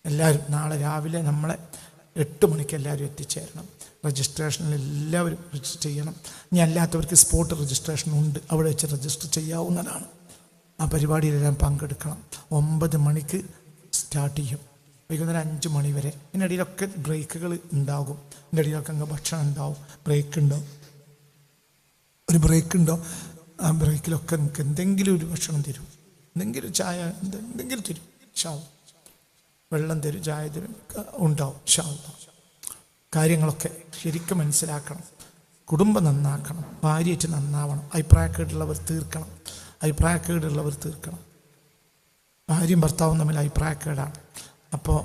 എല്ലാവരും നാളെ രാവിലെ നമ്മളെ 8 മണിക്ക് എല്ലാവരും എത്തിച്ചേരണം. രജിസ്ട്രേഷനിൽ എല്ലാവരും രജിസ്റ്റർ ചെയ്യണം. ഇനി അല്ലാത്തവർക്ക് സ്പോട്ട് രജിസ്ട്രേഷൻ ഉണ്ട്, അവിടെ വെച്ച് രജിസ്റ്റർ ചെയ്യാവുന്നതാണ്. ആ പരിപാടിയിലെല്ലാം പങ്കെടുക്കണം. 9 മണിക്ക് സ്റ്റാർട്ട് ചെയ്യും, വൈകുന്നേരം 5 മണി വരെ. ഇതിനിടയിലൊക്കെ ബ്രേക്കുകൾ ഉണ്ടാകും, ഇതിൻ്റെ ഇടയിലൊക്കെ അങ്ങ് ഭക്ഷണം ഉണ്ടാവും, ബ്രേക്ക് ഉണ്ടാവും. ഒരു ബ്രേക്ക് ഉണ്ടാവും, ആ ബ്രേക്കിലൊക്കെ നിങ്ങൾക്ക് എന്തെങ്കിലും ഒരു ഭക്ഷണം തരും, എന്തെങ്കിലും ചായ എന്തെങ്കിലും തരും, വെള്ളം തരും, ചായ തരും, ഉണ്ടാവും. കാര്യങ്ങളൊക്കെ ശരിക്കും മനസ്സിലാക്കണം. കുടുംബം നന്നാക്കണം, ഭാര്യയായിട്ട് നന്നാവണം. അഭിപ്രായക്കേടുള്ളവർ തീർക്കണം, ഭാര്യയും ഭർത്താവും തമ്മിൽ അഭിപ്രായക്കേടാണ്. അപ്പോൾ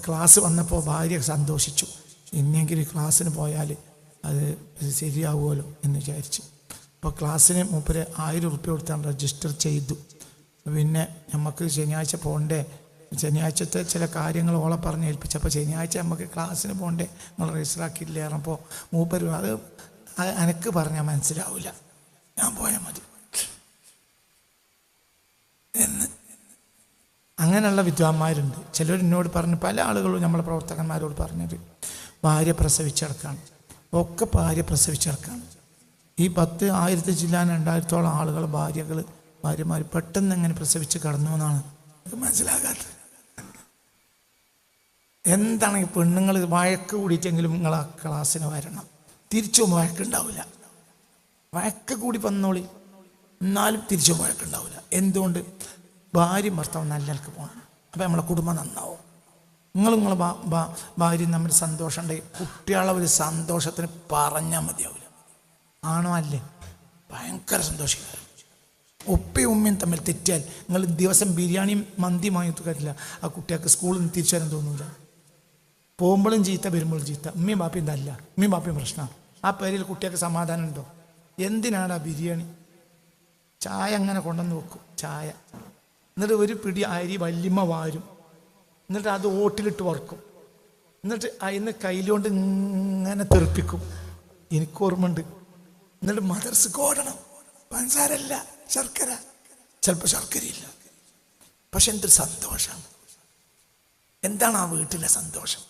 ക്ലാസ് വന്നപ്പോൾ ഭാര്യ സന്തോഷിച്ചു, ഇനിയെങ്കിലും ക്ലാസ്സിന് പോയാൽ അത് ശരിയാവുമല്ലോ എന്ന് വിചാരിച്ചു. അപ്പോൾ ക്ലാസ്സിന് മൂപ്പര് 1000 റുപ്യ കൊടുത്താണ് രജിസ്റ്റർ ചെയ്തു. പിന്നെ നമുക്ക് ശനിയാഴ്ച പോകണ്ടേ, ശനിയാഴ്ചത്തെ ചില കാര്യങ്ങൾ ഓളെ പറഞ്ഞ് ഏൽപ്പിച്ചപ്പോൾ ശനിയാഴ്ച നമുക്ക് ക്ലാസ്സിന് പോകണ്ടേ, നമ്മൾ രജിസ്റ്റർ ആക്കിയില്ല. അപ്പോൾ മൂപ്പര് അത് എനിക്ക് പറഞ്ഞാൽ മനസ്സിലാവില്ല, ഞാൻ പോയാൽ മതി എന്ന്. അങ്ങനെയുള്ള വിദ്വാന്മാരുണ്ട്. ചിലർ എന്നോട് പറഞ്ഞ്, പല ആളുകളും നമ്മളെ പ്രവർത്തകന്മാരോട് പറഞ്ഞത് ഭാര്യ പ്രസവിച്ചെടുക്കാണ്, ഒക്കെ ഭാര്യ പ്രസവിച്ചെടുക്കാണ്. ഈ 10,000 ജില്ലാ 2000-ഓളം ആളുകൾ ഭാര്യമാർ പെട്ടെന്ന് എങ്ങനെ പ്രസവിച്ച് കടന്നു എന്നാണ് മനസ്സിലാകാത്തത്. എന്താണെങ്കിൽ പെണ്ണുങ്ങൾ വഴക്ക് കൂടിയിട്ടെങ്കിലും നിങ്ങൾ ആ ക്ലാസ്സിന് വരണം. തിരിച്ചു വഴക്കുണ്ടാവില്ല, വഴക്ക് കൂടി വന്നോളി, എന്നാലും തിരിച്ചു വഴക്കുണ്ടാവില്ല. എന്തുകൊണ്ട്? ഭാര്യയും ഭർത്താവും നല്ല നിലക്ക് പോകണം. അപ്പം നമ്മളെ കുടുംബം നന്നാവും. നിങ്ങളെ ഭാര്യയും തമ്മിൽ സന്തോഷം ഉണ്ടെങ്കിൽ കുട്ടികളെ ഒരു സന്തോഷത്തിന് പറഞ്ഞാൽ മതിയാവില്ല. ആണോ അല്ലേ? ഭയങ്കര സന്തോഷിക്കുക. ഉപ്പയും ഉമ്മയും തമ്മിൽ തെറ്റിയാൽ നിങ്ങൾ ദിവസം ബിരിയാണിയും മന്തിയും വാങ്ങിയിട്ട് കാര്യമില്ല. ആ കുട്ടികൾക്ക് സ്കൂളിൽ നിന്ന് തിരിച്ചു വരാൻ തോന്നില്ല. പോകുമ്പോഴും ചീത്ത, വരുമ്പോഴും ചീത്ത. ഉമ്മയും ബാപ്പയും തല്ല, ഉമ്മയും ബാപ്പയും പ്രശ്നമാണ്. ആ പേരിൽ കുട്ടികൾക്ക് സമാധാനം ഉണ്ടോ? എന്തിനാണ് ആ ബിരിയാണി? ചായ അങ്ങനെ കൊണ്ടുവന്ന് വെക്കും, ചായ. എന്നിട്ട് ഒരു പിടി അരി വല്യമ്മ വാരും, എന്നിട്ട് അത് ഓട്ടിലിട്ട് വറുക്കും, എന്നിട്ട് അതിന് കയ്യിലുകൊണ്ട് ഇങ്ങനെ തെറിപ്പിക്കും. എനിക്ക് ഓർമ്മയുണ്ട്. എന്നിട്ട് മദർസക്ക് ഓടണം. പഞ്ചസാരല്ല, ശർക്കര, ചിലപ്പോൾ ശർക്കരയില്ല. പക്ഷെ എന്തൊരു സന്തോഷം! എന്താണ് ആ വീട്ടിലെ സന്തോഷം?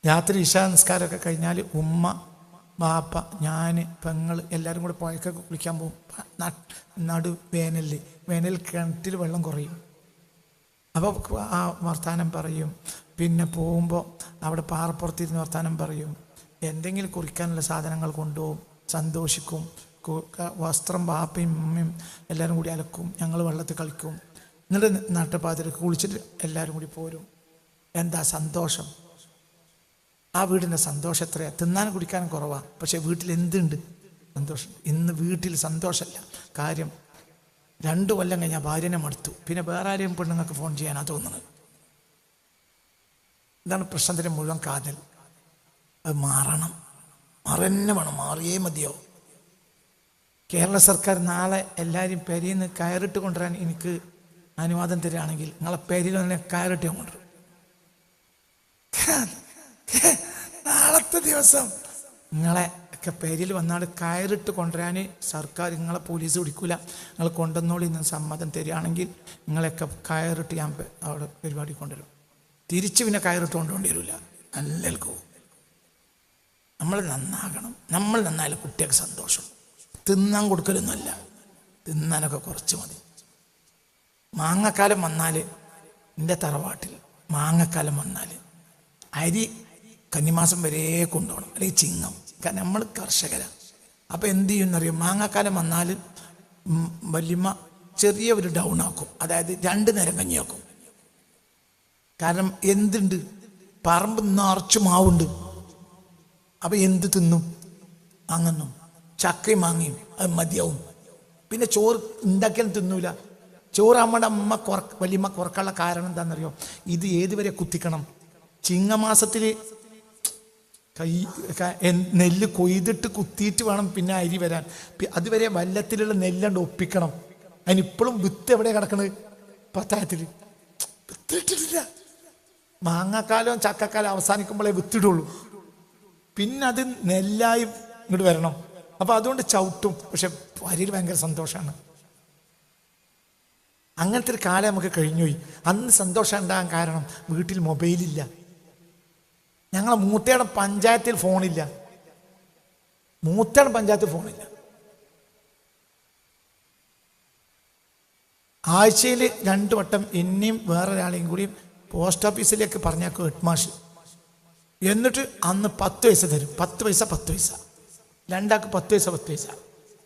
രാത്രി ഇശാ നിസ്കാരമൊക്കെ കഴിഞ്ഞാൽ ഉമ്മ, ബാപ്പ, ഞാൻ, പെങ്ങൾ എല്ലാവരും കൂടെ പുഴക്കൊക്കെ കുളിക്കാൻ പോകും. വേനൽ കിണറ്റിൽ വെള്ളം കുറയും. അപ്പോൾ ആ വർത്താനം പറയും. പിന്നെ പോകുമ്പോൾ അവിടെ പാറപ്പുറത്തിരുന്ന് വർത്താനം പറയും. എന്തെങ്കിലും കുറിക്കാനുള്ള സാധനങ്ങൾ കൊണ്ടുപോകും, സന്തോഷിക്കും. വസ്ത്രം ബാപ്പയും ഉമ്മയും എല്ലാവരും കൂടി അലക്കും, ഞങ്ങൾ വെള്ളത്തിൽ കളിക്കും. എന്നിട്ട് നട്ടപ്പാതിരക്ക് കുളിച്ചിട്ട് എല്ലാവരും കൂടി പോരും. എന്താ സന്തോഷം! ആ വീടിൻ്റെ സന്തോഷം എത്രയാണ്! തിന്നാനും കുടിക്കാനും കുറവാണ്, പക്ഷേ വീട്ടിൽ എന്തുണ്ട്? സന്തോഷം. ഇന്ന് വീട്ടിൽ സന്തോഷമല്ല. കാര്യം 2 കൊല്ലം കഴിഞ്ഞാൽ ഭാര്യനെ മടുത്തു, പിന്നെ വേറെ ആരെയും പെണ്ണുങ്ങൾക്ക് ഫോൺ ചെയ്യാനാണ് തോന്നുന്നത്. ഇതാണ് പ്രശ്നത്തിൻ്റെ മുഴുവൻ കാതൽ. അത് മാറണം, മാറിയേ മതിയോ. കേരള സർക്കാർ നാളെ എല്ലാവരും പെരിയിൽ നിന്ന് കയറിട്ട് കൊണ്ടുവരാൻ എനിക്ക് അനുവാദം തരികയാണെങ്കിൽ നിങ്ങളെ പെരിയിൽ തന്നെ കയറിട്ട് കൊണ്ടുവരും. നാളത്തെ ദിവസം നിങ്ങളെ ഒക്കെ പെരിയിൽ വന്നാൽ കയറിട്ട് കൊണ്ടുവരാൻ സർക്കാർ, നിങ്ങളെ പോലീസ് പിടിക്കൂല, നിങ്ങൾ കൊണ്ടുവന്നോളി എന്ന് സമ്മതം തരികയാണെങ്കിൽ നിങ്ങളെയൊക്കെ കയറിട്ട് ഞാൻ അവിടെ പരിപാടി കൊണ്ടുവരും. തിരിച്ച് പിന്നെ കയറിട്ട് കൊണ്ടുപോകേണ്ടി വരില്ല. നല്ല പോകും. നമ്മൾ നന്നാകണം. നമ്മൾ നന്നായാലും കുട്ടികൾക്ക് സന്തോഷം. തിന്നാൻ കൊടുക്കലൊന്നുമല്ല, തിന്നാനൊക്കെ കുറച്ച് മതി. മാങ്ങക്കാലം വന്നാൽ, എൻ്റെ തറവാട്ടിൽ മാങ്ങക്കാലം വന്നാൽ അരി കന്നിമാസം വരെ കൊണ്ടുപോകണം, അല്ലെങ്കിൽ ചിങ്ങം. കാരണം നമ്മൾ കർഷകരാണ്. അപ്പോൾ എന്ത് ചെയ്യുമെന്നറിയോ? മാങ്ങക്കാലം വന്നാൽ വല്യമ്മ ചെറിയ ഒരു ഡൗൺ ആക്കും, അതായത് 2 നേരം കഞ്ഞിയാക്കും. കാരണം എന്തുണ്ട്? പറമ്പ് നിറച്ച് മാവുണ്ട്. അപ്പം എന്ത് തിന്നും? അങ്ങന്നും ചക്കയും മാങ്ങയും അത് മതിയാവും. പിന്നെ ചോറ് ഉണ്ടാക്കിയാലും തിന്നൂല. ചോറ് നമ്മുടെ വല്യമ്മ കുറക്കാനുള്ള കാരണം എന്താണെന്നറിയോ? ഇത് ഏതുവരെ കുത്തിക്കണം? ചിങ്ങമാസത്തിൽ നെല്ല് കൊയ്തിട്ട് കുത്തിയിട്ട് വേണം പിന്നെ അരി വരാൻ. അതുവരെ വല്ലത്തിലുള്ള നെല്ലണ്ട് ഒപ്പിക്കണം. അതിനിപ്പോഴും വിത്ത് എവിടെ കിടക്കണത്? പത്തായത്തിൽ വിത്തിട്ടിട്ടില്ല. മാങ്ങക്കാലവും ചക്കക്കാലം അവസാനിക്കുമ്പോഴേ വിത്തിടുള്ളൂ. പിന്നെ അത് നെല്ലായി ഇങ്ങോട്ട് വരണം. അപ്പോൾ അതുകൊണ്ട് ചവിട്ടും. പക്ഷെ അരിയിൽ ഭയങ്കര സന്തോഷമാണ്. അങ്ങനത്തെ ഒരു കാലം നമുക്ക് കഴിഞ്ഞുപോയി. അന്ന് സന്തോഷം ഉണ്ടാകാൻ കാരണം വീട്ടിൽ മൊബൈലില്ല. ഞങ്ങളെ മൂത്തയുടെ പഞ്ചായത്തിൽ ഫോണില്ല. ആഴ്ചയിൽ 2 വട്ടം എന്നെയും വേറൊരാളെയും കൂടി പോസ്റ്റ് ഓഫീസിലേക്ക് പറഞ്ഞേക്കും ഹെഡ് മാഷ്. എന്നിട്ട് അന്ന് 10 പൈസ തരും. 10 പൈസ 10 പൈസ, രണ്ടാൾക്ക് 10 പൈസ 10 പൈസ.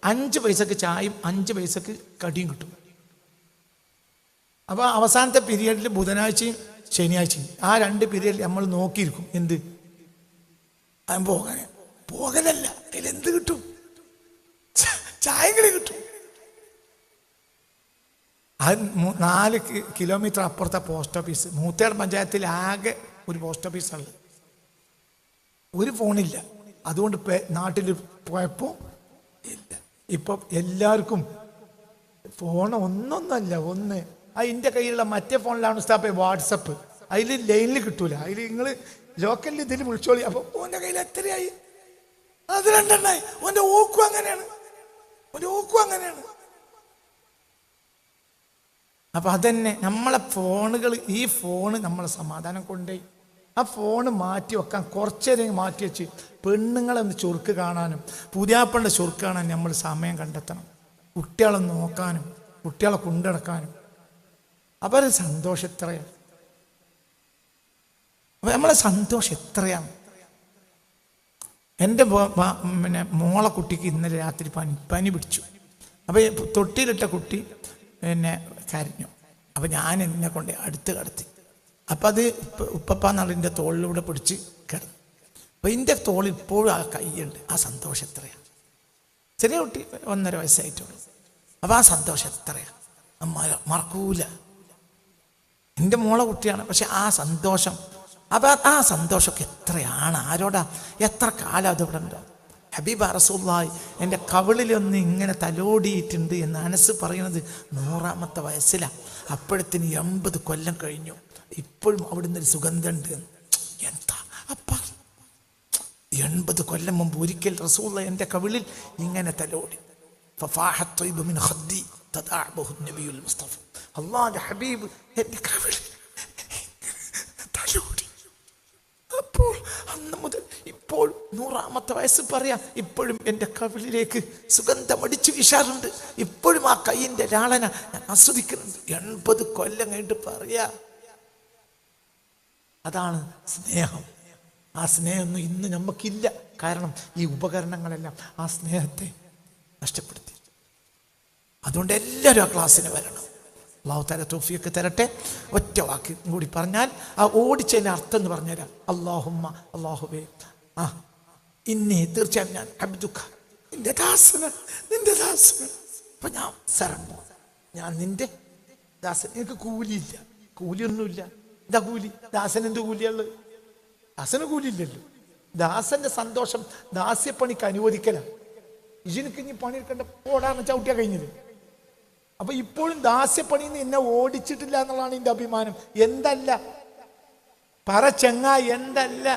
5 പൈസക്ക് ചായയും 5 പൈസക്ക് കടിയും കിട്ടും. അപ്പോൾ അവസാനത്തെ പീരീഡിൽ ബുധനാഴ്ചയും ശനിയാഴ്ചയും ആ 2 പീരീഡിൽ നമ്മൾ നോക്കിയിരിക്കും. എന്ത് പോകലല്ല, അതിലെന്ത് കിട്ടും? ചായകളി കിട്ടും. അത് 4 കിലോമീറ്റർ അപ്പുറത്തെ പോസ്റ്റ് ഓഫീസ്. മൂത്തേട് പഞ്ചായത്തിൽ ആകെ ഒരു പോസ്റ്റ് ഓഫീസാണ്. ഒരു ഫോണില്ല. അതുകൊണ്ട് നാട്ടിൽ പോയപ്പോൾ ഇല്ല. ഇപ്പം എല്ലാവർക്കും ഫോൺ ഒന്നൊന്നല്ല, ഒന്ന് അതിൻ്റെ കയ്യിലുള്ള മറ്റേ ഫോണിലാണ് ഉസ്താപ്പേ വാട്സപ്പ്. അതിൽ ലൈനിൽ കിട്ടൂല. അതിൽ നിങ്ങൾ ലോക്കലിൽ ഇതിൽ വിളിച്ചോളി. അപ്പോൾ ഓൻ്റെ കയ്യിൽ എത്രയായി? അത് 2 എണ്ണായി. ഓൻ്റെ ഓക്കും അങ്ങനെയാണ്. അപ്പം അതന്നെ നമ്മളെ ഫോണുകൾ, ഈ ഫോണ് നമ്മളെ സമാധാനം കൊണ്ടുപോയി. ആ ഫോണ് മാറ്റി വെക്കാൻ കുറച്ചേരം മാറ്റി വെച്ച് പെണ്ണുങ്ങളെ ഒന്ന് ചുരുക്ക് കാണാനും പുതിയാപ്പളുടെ ചുരുക്ക് കാണാനും നമ്മൾ സമയം കണ്ടെത്തണം. കുട്ടികളെ നോക്കാനും കുട്ടികളെ കൊണ്ടുനടക്കാനും. അപ്പം ഒരു സന്തോഷം എത്രയാണ്. അപ്പം നമ്മളെ സന്തോഷം എത്രയാണ്. എൻ്റെ മോളെ കുട്ടിക്ക് ഇന്നലെ രാത്രി പനി പിടിച്ചു. അപ്പോൾ തൊട്ടിയിലിട്ട കുട്ടി കരഞ്ഞു. അപ്പം ഞാൻ എന്നെ കൊണ്ട് അടുത്ത് കടത്തി. അപ്പം അത് ഉപ്പപ്പാന്നാളിൻ്റെ തോളിലൂടെ പിടിച്ച് കിടന്നു. അപ്പം എൻ്റെ തോളിൽ ഇപ്പോഴും ആ കൈയുണ്ട്. ആ സന്തോഷം എത്രയാണ്. ചെറിയ കുട്ടി 1.5 വയസ്സായിട്ടുള്ളൂ. അപ്പം ആ സന്തോഷം എത്രയാണ്, മറക്കൂല. എൻ്റെ മോളെ കുട്ടിയാണ്. പക്ഷെ ആ സന്തോഷം, അപ്പം ആ സന്തോഷമൊക്കെ എത്രയാണ്, ആരോടാ, എത്ര കാലം അതിവിടെ ഉണ്ടോ. ഹബീബ റസൂലുള്ളാഹി എൻ്റെ കവിളിലൊന്ന് ഇങ്ങനെ തലോടിയിട്ടുണ്ട് എന്ന് അനസ് പറയുന്നത് 100ാമത്തെ വയസ്സിലാണ്. അപ്പോഴത്തിന് 80 കൊല്ലം കഴിഞ്ഞു. ഇപ്പോഴും അവിടുന്ന് ഒരു സുഗന്ധമുണ്ട്. എന്താ അപ്പ 80 കൊല്ലം മുമ്പ് ഒരിക്കൽ റസൂലുള്ളാഹി എൻ്റെ കവിളിൽ ഇങ്ങനെ തലോടി. അല്ലാഹുവിൻ്റെ ഹബീബ് എൻ്റെ കവിളിൽ തലോടി. അപ്പോൾ അന്ന് മുതൽ ഇപ്പോൾ 100ാമത്തെ വയസ്സ് പറയാം, ഇപ്പോഴും എൻ്റെ കവിളിലേക്ക് സുഗന്ധമടിച്ചു വീശാറുണ്ട്. ഇപ്പോഴും ആ കൈയിൻ്റെ ലാളന ഞാൻ ആസ്വദിക്കുന്നുണ്ട്. 80 കൊല്ലം കഴിഞ്ഞിട്ട് പറയാ. അതാണ് സ്നേഹം. ആ സ്നേഹമൊന്നും ഇന്ന് നമുക്കില്ല. കാരണം ഈ ഉപകരണങ്ങളെല്ലാം ആ സ്നേഹത്തെ നഷ്ടപ്പെടുത്തി. അതുകൊണ്ട് എല്ലാവരും ആ ക്ലാസ്സിന് വരണം. അല്ലാഹു തആല തൗഫീഖ് തരട്ടെ. ഒറ്റ വാക്ക് കൂടി പറഞ്ഞാൽ ആ ഓടിച്ചതിൻ്റെ അർത്ഥം എന്ന് പറഞ്ഞുതരാം. അല്ലാഹുവേ, ഇന്നേ തീർച്ചയായും ഞാൻ അബ്ദുക, നിന്റെ ദാസന്. അപ്പം ഞാൻ സറണ്ടർ, ഞാൻ നിന്റെ ദാസൻ. എനിക്ക് കൂലിയില്ല, കൂലിയൊന്നുമില്ല. എന്താ കൂലി? ദാസൻ എന്ത് കൂലിയുള്ളത്? ദാസന് കൂലിയില്ലല്ലോ. ദാസന്റെ സന്തോഷം ദാസ്യപ്പണിക്ക് അനുവദിക്കലാണ്. ഇതിനൊക്കെ ഇനി പണിയെടുക്കേണ്ട ഓടാന്ന് ചവിട്ടിയാ കഴിഞ്ഞത്. അപ്പൊ ഇപ്പോഴും ദാസ്യപ്പണിയിൽ നിന്ന് എന്നെ ഓടിച്ചിട്ടില്ല എന്നുള്ളതാണ് എൻ്റെ അഭിമാനം. എന്തല്ല പറ ചെങ്ങായി, എന്തല്ല.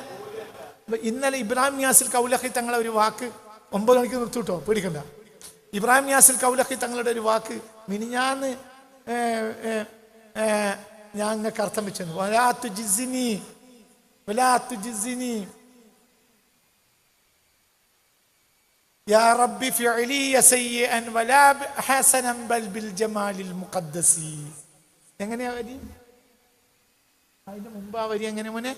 ഇന്നലെ ഇബ്രാഹിം യാസിൽ കൗലഖി തങ്ങളെ ഒരു വാക്ക് 9 മണിക്ക് നിർത്തിട്ടോ, പേടിക്കണ്ട. ഇബ്രാഹിം യാസിൽ കൗലഖി തങ്ങളുടെ ഒരു വാക്ക് മിനിഞ്ഞാന്ന് ഞാൻ നിങ്ങൾക്ക് അർത്ഥം വെച്ചു. വലാത്തു ജിസിനി യാ റബ്ബി ഫിഅലി സയ്യിഅൻ വലാ ഹസനൻ ബൽ ബിൽ ജമാലിൽ മുഖദ്ദസി. എങ്ങനെയാ വരി? അതിന്റെ മുമ്പ് ആ വരി എങ്ങനെ മോനെ?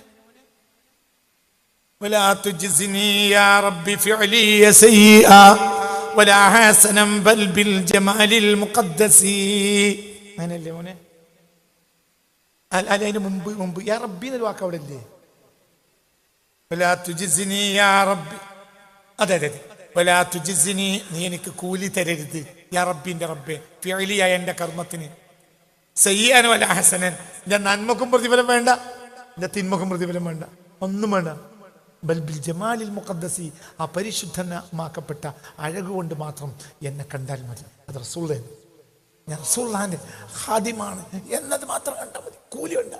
വലാ തുജ്സിനി യാ റബ്ബി ഫിഅലി സയ്യിഅൻ വലാ ഹസനൻ ബൽ ബിൽ ജമാലിൽ മുഖദ്ദസി. അങ്ങനെയല്ലേ മോനെ? അല്ല, അതിന് മുമ്പ് യാ റബ്ബി എന്നൊരു വാക്ക് അവിടെ ഇല്ലേ? വലാ തുജ്സിനി യാ റബ്ബി. അതെ, വലാ തുജ്സിനി, നീ എനിക്ക് കൂലി തരരുത്. യാ റബ്ബിന്റെ റബ്ബേ, ഫിഅലിയായ എൻ്റെ കർമ്മത്തിന്. സയ്യിഅൻ വലാ ഹസനൻ, എൻ്റെ നന്മക്കും പ്രതിഫലം വേണ്ട, എൻ്റെ തിന്മക്കും പ്രതിഫലം വേണ്ട, ഒന്നും വേണ്ട. ബൽ ബിൽ ജമാലിൽ മുഖദ്ദസി, ആ പരിശുദ്ധമാക്കപ്പെട്ട അഴകുകൊണ്ട് മാത്രം എന്നെ കണ്ടാൽ മതി. അത് റസൂലുള്ളാഹി, ഞാൻ റസൂലുള്ളാഹിന്റെ ഖാദിമാണ് എന്നത് മാത്രം കണ്ടാൽ മതി. കൂലി വേണ്ട.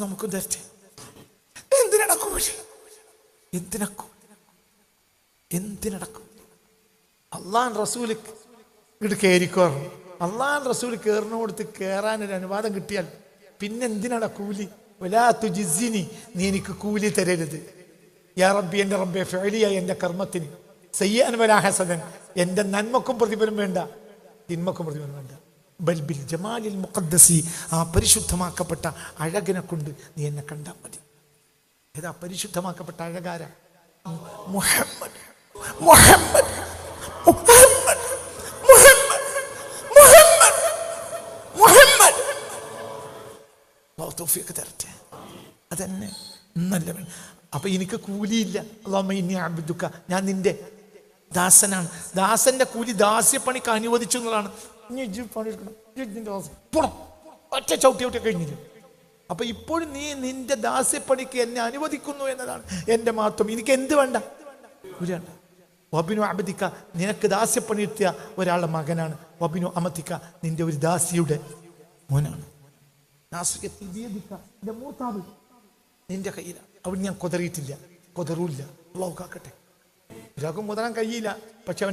നമുക്ക് തരട്ടെ. എന്തിനടക്കും? എന്തിനടക്കും? അല്ലാഹു റസൂലിക്ക് ഇങ്ങോട്ട് കയറിക്കോ. അള്ളാഹ് റസൂൽ കയറിനോടുത്ത് കയറാനൊരു അനുവാദം കിട്ടിയാൽ പിന്നെ എന്തിനാണ് കൂലി? വലാ തുജിസിനി, നീ എനിക്ക് കൂലി തരരുത്. യാ റബ്ബി, എൻ്റെ റബ്ബെ, ഫഅലിയായ എൻ്റെ കർമ്മത്തിന് സയ്യഅൻ വലാ ഹസനൻ, എൻ്റെ നന്മക്കും പ്രതിഫലം വേണ്ട, തിന്മക്കും പ്രതിഫലം വേണ്ട. ബൽ ബിൽ ജമാലിൽ മുഖദ്ദസി, ആ പരിശുദ്ധമാക്കപ്പെട്ട അഴകിനെ കൊണ്ട് നീ എന്നെ കണ്ടാൽ മതി. ഏതാ പരിശുദ്ധമാക്കപ്പെട്ട അഴകാര? മുഹമ്മദ് മുഹമ്മദ് മുഹമ്മദ് മുഹമ്മദ് മുഹമ്മദ് മുഹമ്മദ്. തൗഫീഖ് തരട്ടെ. അതന്നെ നല്ല. അപ്പൊ എനിക്ക് കൂലിയില്ല. അല്ലാഹുമ്മ ഇന്നി അബ്ദുക, ഞാൻ നിന്റെ ദാസനാണ്. ദാസന്റെ കൂലി ദാസ്യപ്പണിക്ക് അനുവദിച്ചു എന്നുള്ളതാണ്. ഒറ്റ ചവിട്ടി കഴിഞ്ഞില്ല. അപ്പൊ ഇപ്പോഴും നീ നിന്റെ ദാസ്യപ്പണിക്ക് എന്നെ അനുവദിക്കുന്നു എന്നതാണ് എന്റെ മഹത്വം. എനിക്ക് എന്ത് വേണ്ട? കൂലിയാണ്. വബിനു അബദിക്ക, നിനക്ക് ദാസ്യപ്പണി എത്തിയ ഒരാളുടെ മകനാണ്. വബിനു അമതിക്ക, നിന്റെ ഒരു ദാസിയുടെ മോനാണ്. മൂത്താവ് നിന്റെ കയ്യിലാണ്. അവിടെ ഞാൻ കൊതറിയിട്ടില്ല, കൊതറൂല്ല. അള്ളാഹു കാക്കട്ടെ. ഒരാൾക്കും കൊതറാൻ കഴിയില്ല. പക്ഷെ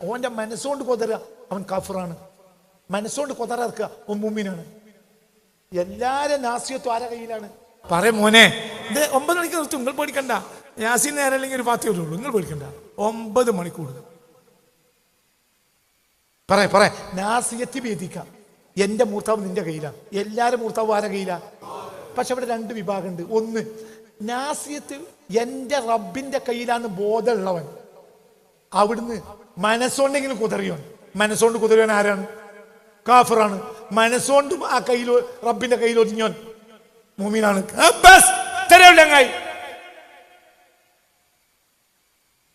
ഓന്റെ മനസ്സുകൊണ്ട് കൊതറുക, അവൻ കാഫിറാണ്. മനസ്സുകൊണ്ട് കൊതറിറക്കുക, ഓൻ മുഅ്മിനാണ്. എല്ലാരും നാസിയത്തും ആരെ കയ്യിലാണ്? പറ മോനെ, ഇത് 9 മണിക്ക് നിർത്തും. നിങ്ങൾ പേടിക്കണ്ട. യാസീൻ നേരം അല്ലെങ്കിൽ ഒരു 10 ഉള്ളൂ. നിങ്ങൾ പേടിക്കണ്ട. 9 മണിക്കൂർ പറ നാസിയത്തി വേദിക്ക, എന്റെ മൂർത്താവ് നിന്റെ കയ്യിലാണ്. എല്ലാരും മൂർത്താവ് ആരെ കയ്യിലാ? പക്ഷെ അവിടെ 2 വിഭാഗമുണ്ട്. ഒന്ന്, നാസിയത്ത് എന്റെ റബ്ബിന്റെ കയ്യിലാന്ന് ബോധമുള്ളവൻ. അവിടുന്ന് മനസ്സുകൊണ്ടെങ്കിലും കുതറിയോൻ. മനസ്സുകൊണ്ട് കുതറിയോൻ ആരാണ്? കാഫിറാണ്. മനസ്സുകൊണ്ടും ആ കയ്യിൽ റബ്ബിന്റെ കയ്യിൽ ഒതുങ്ങിയോൻ മുഅ്മിനാണ്.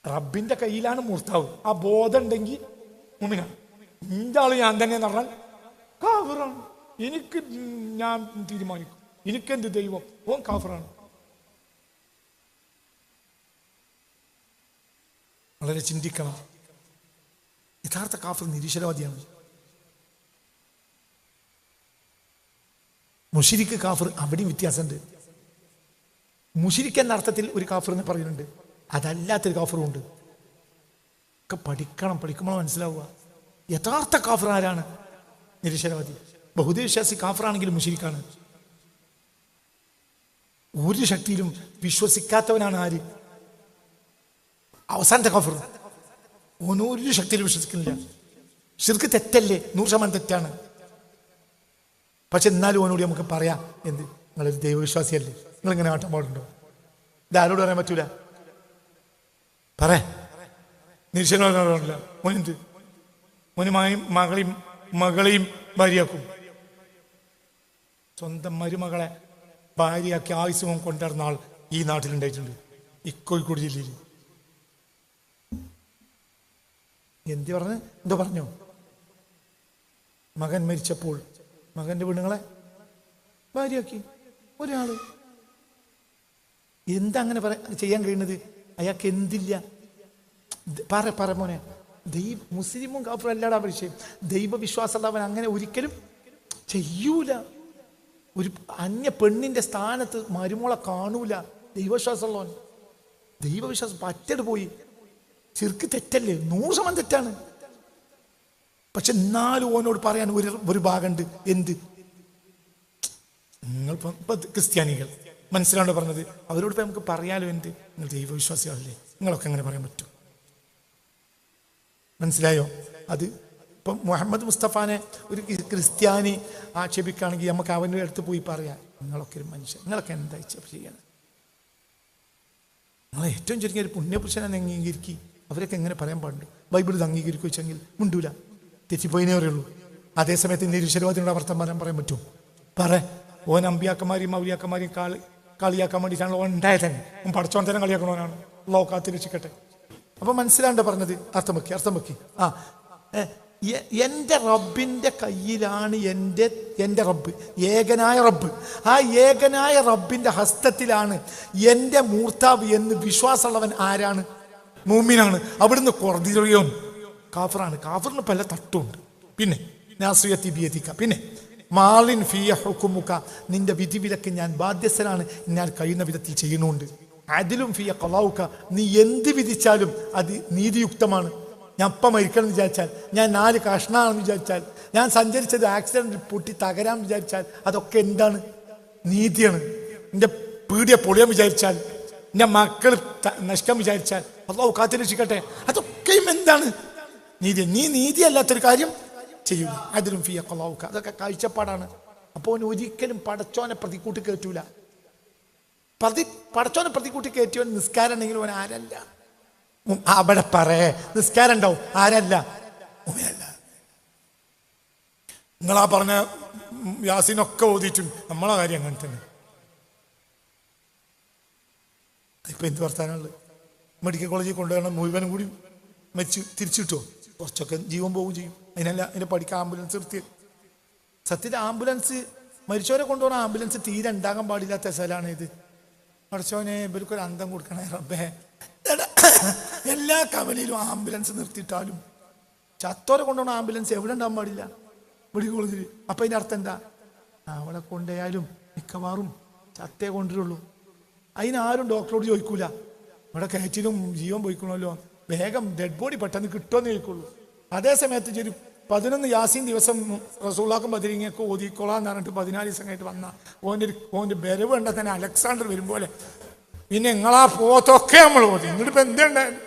റബ്ബിന്റെ കയ്യിലാണ് മൂർത്താവ്. ആ ബോധം ഉണ്ടെങ്കിൽ മുഅ്മിനാണ്. നിന്റെ ആള് ഞാൻ തന്നെ പറഞ്ഞാൽ കാഫിറാണ്. എനിക്ക് ഞാൻ തീരുമാനിക്കും, എനിക്കെന്ത് ദൈവം, ഓൻ കാഫിറാണ്. വളരെ ചിന്തിക്കണം. യഥാർത്ഥ കാഫിർ നിരീശ്വരവാദിയാണ്. മുശ്രിക്ക് കാഫിർ അവിടെയും വ്യത്യാസമുണ്ട്. മുശ്രിക്ക് എന്ന അർത്ഥത്തിൽ ഒരു കാഫിർ എന്ന് പറയുന്നുണ്ട്, അതല്ലാത്തൊരു കാഫിറും ഉണ്ട്. ഒക്കെ പഠിക്കുമ്പോൾ മനസ്സിലാവുക. യഥാർത്ഥ കാഫിർ ആരാണ്? നിരീശ്വരവാദി. ബഹുദൈവ വിശ്വാസി കാഫിറാണെങ്കിലും മുശ്രിക്കാണ്. ഒരു ശക്തിയിലും വിശ്വസിക്കാത്തവനാണ് ആര്? അവസാനത്തെ കാഫിർ. ഓനൊരു ശക്തിയിലും വിശ്വസിക്കുന്നില്ല. ശിർക്ക് തെറ്റല്ലേ? 100% തെറ്റാണ്. പക്ഷെ എന്നാലും ഓനോട് നമുക്ക് പറയാം, എന്ത്, നിങ്ങളൊരു ദൈവവിശ്വാസിയല്ലേ, നിങ്ങളിങ്ങനെ ആട്ടം പാടുണ്ടോ? ഇതാരോട് പറയാൻ പറ്റൂല. നിരീക്ഷണമില്ല. മോനെന്ത്? മോന് മകളെയും ഭാര്യയാക്കും. സ്വന്തം മരുമകളെ ഭാര്യയാക്കി ആയുസ്സും കൊണ്ടുവരുന്ന ആൾ ഈ നാട്ടിലുണ്ടായിട്ടുണ്ട്, ഈ കോഴിക്കോട് ജില്ലയിൽ. എന്തോ പറഞ്ഞോ? മകൻ മരിച്ചപ്പോൾ മകന്റെ പെണ്ണുങ്ങളെ ഭാര്യയാക്കി ഒരാള്. എന്താ അങ്ങനെ ചെയ്യാൻ കഴിയുന്നത്? അയാൾക്ക് എന്തില്ല? പറ മോനെ, മുസ്ലിമും കാഫിറും അല്ലാടാ വിഷയം. ദൈവവിശ്വാസമുള്ളവൻ അങ്ങനെ ഒരിക്കലും ചെയ്യൂല. ഒരു അന്യ പെണ്ണിന്റെ സ്ഥാനത്ത് മരുമോളെ കാണൂല. ദൈവവിശ്വാസമുള്ളവൻ. ദൈവവിശ്വാസം പറ്റട് പോയി. ശിർക്ക് തെറ്റല്ലേ? 100% തെറ്റാണ്. പക്ഷെ എന്നാലും ഓനോട് പറയാൻ ഒരു ഭാഗമുണ്ട്. എന്ത്? നിങ്ങളിപ്പോ ക്രിസ്ത്യാനികൾ മനസ്സിലാണ്ടോ പറഞ്ഞത്? അവരോട് ഇപ്പൊ നമുക്ക് പറയാലോ, എന്ത്, നിങ്ങൾ ദൈവവിശ്വാസികളല്ലേ, നിങ്ങളൊക്കെ അങ്ങനെ പറയാൻ പറ്റും? മനസ്സിലായോ? അത് ഇപ്പം മുഹമ്മദ് മുസ്തഫാനെ ഒരു ക്രിസ്ത്യാനി ആക്ഷേപിക്കുകയാണെങ്കിൽ നമുക്ക് അവൻ്റെ അടുത്ത് പോയി പറയാം, നിങ്ങളൊക്കെ ഒരു മനുഷ്യൻ, നിങ്ങളൊക്കെ എന്താ ചെയ്യണം? നിങ്ങൾ ഏറ്റവും ചുരുങ്ങിയ ഒരു പുണ്യപുരുഷനെ അംഗീകരിക്കുക. അവരൊക്കെ എങ്ങനെ പറയാൻ പാടുള്ളൂ? ബൈബിൾ ഇത് അംഗീകരിക്കുക വെച്ചെങ്കിൽ മുണ്ടൂല, തെറ്റിപ്പോയിനേ പറയുള്ളൂ. അതേസമയത്ത് നിരീശ്വരവാദിയുടെ വർത്തമാനം പറയാൻ പറ്റും? ഓൻ അമ്പിയാക്കന്മാരെയും മൗലിയാക്കന്മാരെയും കളിയാക്കാൻ വേണ്ടിയിട്ടാണ് ഓൻ ഉണ്ടായത് തന്നെ. ഓൻ പഠിച്ചോൻ തന്നെ കളിയാക്കണവനാണ്. അള്ളാഹു കാത്ത് രക്ഷിക്കട്ടെ. അപ്പൊ മനസ്സിലാണ്ട് പറഞ്ഞത്? അർത്ഥം വെക്കി. എൻ്റെ റബ്ബിൻ്റെ കയ്യിലാണ് എൻ്റെ റബ്ബ്, ഏകനായ റബ്ബ്. ആ ഏകനായ റബ്ബിൻ്റെ ഹസ്തത്തിലാണ് എൻ്റെ മൂർത്താവ് എന്ന് വിശ്വാസമുള്ളവൻ ആരാണ്? മുഅ്മിനാണ്. അവിടുന്ന് കുറതിറിയോൻ കാഫിറാണ്. കാഫിറിന് പല തട്ടുമുണ്ട്. പിന്നെ നാസിയത്തി ബിയദിക, പിന്നെ മാലിൻ ഫിയ ഹുക്കുമുക, നിന്റെ വിധിവിലക്ക് ഞാൻ ബാധ്യസ്ഥനാണ്, ഞാൻ കഴിയുന്ന വിധത്തിൽ ചെയ്യുന്നുണ്ട്. അദിലും ഫിയ ഖളൗക, നീ എന്ത് വിധിച്ചാലും അത് നീതിയുക്തമാണ്. ഞാൻ അപ്പം മരിക്കണം എന്ന് വിചാരിച്ചാൽ, ഞാൻ 4 കഷ്ണമാണെന്ന് വിചാരിച്ചാൽ, ഞാൻ സഞ്ചരിച്ചത് ആക്സിഡൻറ്റിൽ പൊട്ടി തകരാമെന്ന് വിചാരിച്ചാൽ, അതൊക്കെ എന്താണ്? നീതിയാണ്. എൻ്റെ പീടിയ പൊളിയാൻ വിചാരിച്ചാൽ, എൻ്റെ മക്കൾ നഷ്ടം വിചാരിച്ചാൽ, അല്ലാഹു കാത്തുരക്ഷിക്കട്ടെ, അതൊക്കെയും എന്താണ്? നീതി. നീ നീതിയല്ലാത്തൊരു കാര്യം ചെയ്യൂല. അതിലും ഫിയ ഖലാഉക. അതൊക്കെ കാഴ്ചപ്പാടാണ്. അപ്പോൾ അവൻ ഒരിക്കലും പടച്ചോനെ പ്രതിക്കൂട്ടി കയറ്റൂല. പടച്ചോനെ പ്രതിക്കൂട്ടി കയറ്റിയവൻ നിസ്കാരം ഉണ്ടെങ്കിലും അവൻ ആരല്ല? അവിടെ നിസ്കാരം ഉണ്ടാവും, ആരല്ല? മുഅ്മിനല്ല. നിങ്ങളാ പറഞ്ഞ യാസീനൊക്കെ ഓതിയിട്ടും നമ്മളെ കാര്യം അങ്ങനെ തന്നെ. ഇപ്പൊ എന്ത് വർത്താനുള്ളത്? മെഡിക്കൽ കോളേജിൽ കൊണ്ടുപോകണം, മുഴുവനും കൂടി മരിച്ച് തിരിച്ചു കിട്ടുമോ? കുറച്ചൊക്കെ ജീവൻ പോവുകയും ചെയ്യും. അതിനല്ല അതിനെ പഠിക്കാൻ ആംബുലൻസ് നിർത്തി. സത്യത്തിൽ ആംബുലൻസ്, മരിച്ചവരെ കൊണ്ടുപോകുന്ന ആംബുലൻസ് തീരെ ഉണ്ടാകാൻ പാടില്ലാത്ത സ്ഥലമാണ് ഇത്. പഠിച്ചവനെ ഇവർക്കൊരു അന്തം കൊടുക്കണേ റബ്ബേ. എല്ലാ കവലയിലും ആംബുലൻസ് നിർത്തിയിട്ടാലും ചത്തോരെ കൊണ്ടുപോകുന്ന ആംബുലൻസ് എവിടെ ഉണ്ടാകാൻ പാടില്ല? മെഡിക്കൽ കോളേജിൽ. അപ്പം അതിൻ്റെ അർത്ഥം എന്താ? അവിടെ കൊണ്ടുപോയാലും മിക്കവാറും ചത്തേ കൊണ്ടുവരുള്ളൂ. അതിനാരും ഡോക്ടറോട് ചോദിക്കൂല, ഇവിടെ കയറ്റിലും ജീവൻ പോയിക്കണമല്ലോ, വേഗം ഡെഡ് ബോഡി പെട്ടെന്ന് കിട്ടുമെന്ന് ചോദിക്കുള്ളൂ. അതേ സമയത്ത് ഒരു 11 യാസീൻ ദിവസം റസൂലുള്ളാഹിക്കും ബദരീങ്ങൊക്കെ ഓതിക്കോളാന്ന് പറഞ്ഞിട്ട് 14 ദിവസം കഴിഞ്ഞിട്ട് വന്ന ഓൻ്റെ ബരവ് കണ്ടാൽ തന്നെ അലക്സാണ്ടർ വരും പോലെ. പിന്നെ നിങ്ങളാ പോത്തൊക്കെ നമ്മൾ ഓതി. എന്നിട്ടിപ്പോൾ എന്തുണ്ടായിരുന്നു?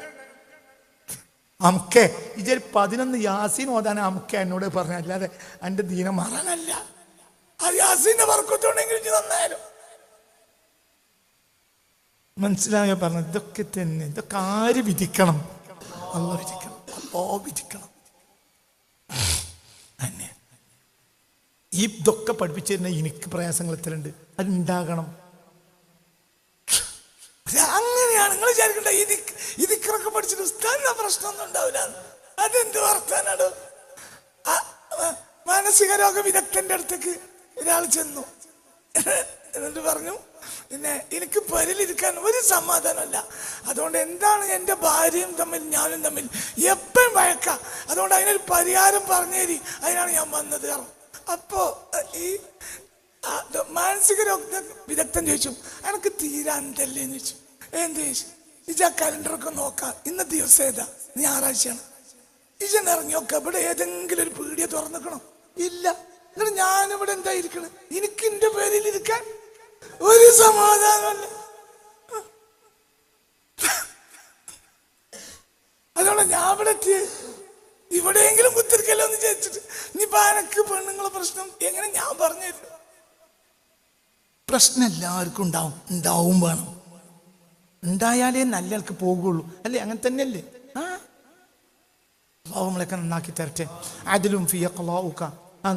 അമുക്കെ ഇതൊരു 11 യാസീൻ ഓതാൻ അമുക്കെ എന്നോട് പറഞ്ഞ, അല്ലാതെ എൻ്റെ ദീനം മാറാനല്ല. ആ യാസീൻ്റെ വർക്കത്തുണ്ടെങ്കിൽ നന്നായാലും മനസ്സിലായോ പറഞ്ഞത്? ഇതൊക്കെ തന്നെ, ഇതൊക്കെ ആര് വിധിക്കണം? അല്ലാഹു വിധിക്കണം. അല്ലാഹു വിധിക്കണം. തന്നെ ഇതൊക്കെ പഠിപ്പിച്ചിരുന്ന എനിക്ക് പ്രയാസങ്ങൾ എത്രയുണ്ട്, അതുണ്ടാകണം. അങ്ങനെയാണ് നിങ്ങൾ വിചാരിക്കണ്ട ഇതിക്കൊക്കെ പഠിച്ചിട്ട് ഉസ്താദിന് പ്രശ്നമൊന്നും ഉണ്ടാവില്ല. അതെന്ത് വർത്താനാണ്? മാനസിക രോഗ വിദഗ്ധന്റെ അടുത്തേക്ക് ഒരാൾ ചെന്നു. എന്നിട്ട് പറഞ്ഞു, പിന്നെ എനിക്ക് പരിലിരിക്കാൻ ഒരു സമാധാനമല്ല, അതുകൊണ്ട് എന്താണ് എൻ്റെ ഭാര്യയും തമ്മിൽ ഞാനും തമ്മിൽ എപ്പോഴും വഴക്കാം, അതുകൊണ്ട് അതിനൊരു പരിഹാരം പറഞ്ഞേരി, അതിനാണ് ഞാൻ വന്നത്. അപ്പോ ഈ മാനസിക രോഗ വിദഗ്ധൻ ചോദിച്ചു, എനിക്ക് തീരാണ്ടല്ലേ എന്ന് ചോദിച്ചു. എന്ത് ചോദിച്ചു? ഇജ കലണ്ടറൊക്കെ നോക്കാം, ഇന്ന ദിവസം ഏതാ? ഞായറാഴ്ചയാണ്. ഇജൻ ഇറങ്ങി നോക്കാം, ഇവിടെ ഏതെങ്കിലും ഒരു പീടിയ തുറന്നിക്കണോ? ഇല്ല. എന്നിട്ട് ഞാനിവിടെ എന്താ ഇരിക്കണേ? എനിക്ക് എന്റെ പേരിൽ ഇരിക്കാൻ ഒരു സമാധാനമല്ല. അതുകൊണ്ട് ഞാൻ ഇവിടെ ഇവിടെയെങ്കിലും കുത്തിരിക്കല്ലോ എന്ന് ചോദിച്ചിട്ട്, ഇനിയിപ്പോ എനക്ക് പെണ്ണുങ്ങളെ പ്രശ്നം എങ്ങനെ ഞാൻ പറഞ്ഞിരുന്നു? പ്രശ്നം എല്ലാവർക്കും ഉണ്ടാവും വേണം. ഉണ്ടായാലേ നല്ല ആൾക്ക് പോകുള്ളൂ, അല്ലേ? അങ്ങനെ തന്നെയല്ലേ? നമ്മളൊക്കെ നന്നാക്കി തരട്ടെ. അതിലും ഫിയ ഖലാഉക.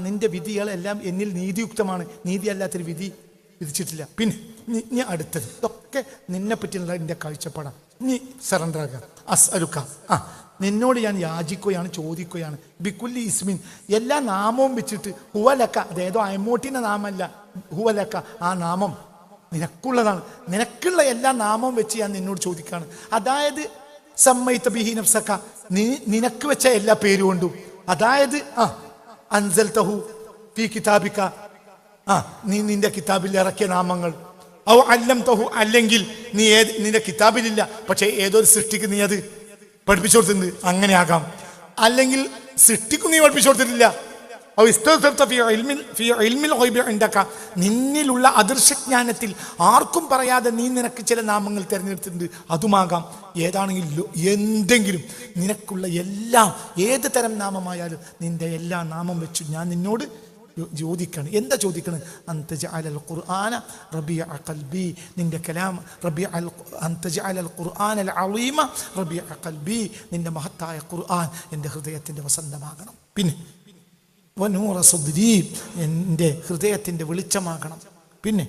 നിന്റെ വിധികളെല്ലാം എന്നിൽ നീതിയുക്തമാണ്, നീതിയല്ലാത്തൊരു വിധി വിധിച്ചിട്ടില്ല. പിന്നെ നീ അടുത്തത് ഇതൊക്കെ നിന്നെ പറ്റിയുള്ള എൻ്റെ കാഴ്ചപ്പാടാണ്. നീ സറണ്ടർ ആക്കുക. അസ്അലുക, നിന്നോട് ഞാൻ യാചിക്കുകയാണ്, ചോദിക്കുകയാണ്. ബിക്കുല്ലി ഇസ്മിൻ, എല്ലാ നാമവും വെച്ചിട്ട്. ഹുവലക്ക, അതേതോ അയമോട്ടിൻ്റെ നാമല്ല, ഹുവലക്ക, ആ നാമം നിനക്കുള്ളതാണ്. നിനക്കുള്ള എല്ലാ നാമവും വെച്ച് ഞാൻ നിന്നോട് ചോദിക്കുകയാണ്. അതായത് സമ്മൈത ബിഹി നഫ്സക, നിനക്ക് വെച്ച എല്ലാ പേരും കൊണ്ടും. അതായത് അൻസൽതഹു ഫീ കിതാബിക, നീ നിന്റെ കിതാബിൽ ഇറക്കിയ നാമങ്ങൾ. ഔ അല്ലംതഹു, അല്ലെങ്കിൽ നീ നിന്റെ കിതാബിലില്ല, പക്ഷേ ഏതൊരു സൃഷ്ടിക്ക് നീ അത് പഠിപ്പിച്ചു കൊടുത്തിട്ടുണ്ട്, അങ്ങനെ ആകാം. അല്ലെങ്കിൽ സൃഷ്ടിക്കും നീ പഠിപ്പിച്ചു കൊടുത്തിട്ടില്ല. നിന്നിലുള്ള അദൃശ്യജ്ഞാനത്തിൽ ആർക്കും പറയാതെ നീ നിനക്ക് ചില നാമങ്ങൾ തിരഞ്ഞെടുത്തിട്ടുണ്ട്, അതുമാകാം. ഏതാണെങ്കിലും എന്തെങ്കിലും നിനക്കുള്ള എല്ലാം, ഏത് തരം നാമമായാലും നിന്റെ എല്ലാ നാമം വെച്ചു ഞാൻ നിന്നോട് ചോദിക്കണം. എന്താ ചോദിക്കണം? അന്തജഅലൽ ഖുർആന റബീഅ ഖൽബി, നിന്റെ കലാം റബീഅ അന്തജഅലൽ ഖുർആനൽ അളീമ റബീഅ ഖൽബി, നിന്റെ മഹത്തായ ഖുർആൻ എൻ്റെ ഹൃദയത്തിൻ്റെ വസന്തമാകണം. പിന്നെ വനൂറ സുദ്രി, എൻ്റെ ഹൃദയത്തിൻ്റെ വെളിച്ചമാകണം. പിന്നെ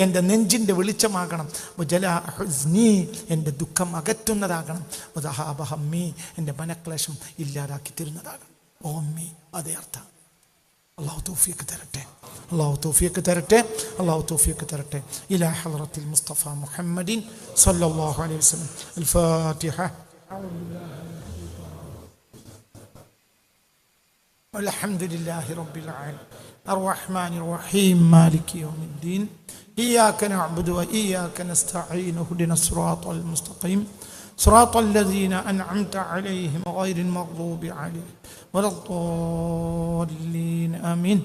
എൻ്റെ നെഞ്ചിൻ്റെ വെളിച്ചമാകണം. വജലാ ഹുസ്നി, എൻ്റെ ദുഃഖം അകറ്റുന്നതാകണം. വദഹാബ ഹമ്മി, എൻ്റെ മനക്ലേശം ഇല്ലാതാക്കി തരുന്നതാകണം. ഓമ്മി, അതേ അർത്ഥം. അല്ലാഹു തൗഫീഖ് തരട്ടെ, അല്ലാഹു തൗഫീഖ് തരട്ടെ, അല്ലാഹു തൗഫീഖ് തരട്ടെ. ഇലാ ഹളറത്തിൽ മുസ്തഫ മുഹമ്മദിൻ സല്ലല്ലാഹു അലൈഹി വസല്ലം. അൽ ഫാത്തിഹ. അൽഹംദുലില്ലാഹി റബ്ബിൽ ആലമീൻ അർറഹ്മാനിർ റഹീം മാലികി യൗമിദ്ദീൻ ഇയ്യാക നഅ്ബുദു വ ഇയ്യാക നസ്തഈൻ ഇഹ്ദിനസ് സിറാത്തൽ മുസ്തഖീം സിറാത്തല്ലദീന അൻഅംത അലൈഹിം ഗൈറിൽ മഗ്ദൂബി അലൈഹിം വലദ്ദാല്ലീൻ. ആമീൻ.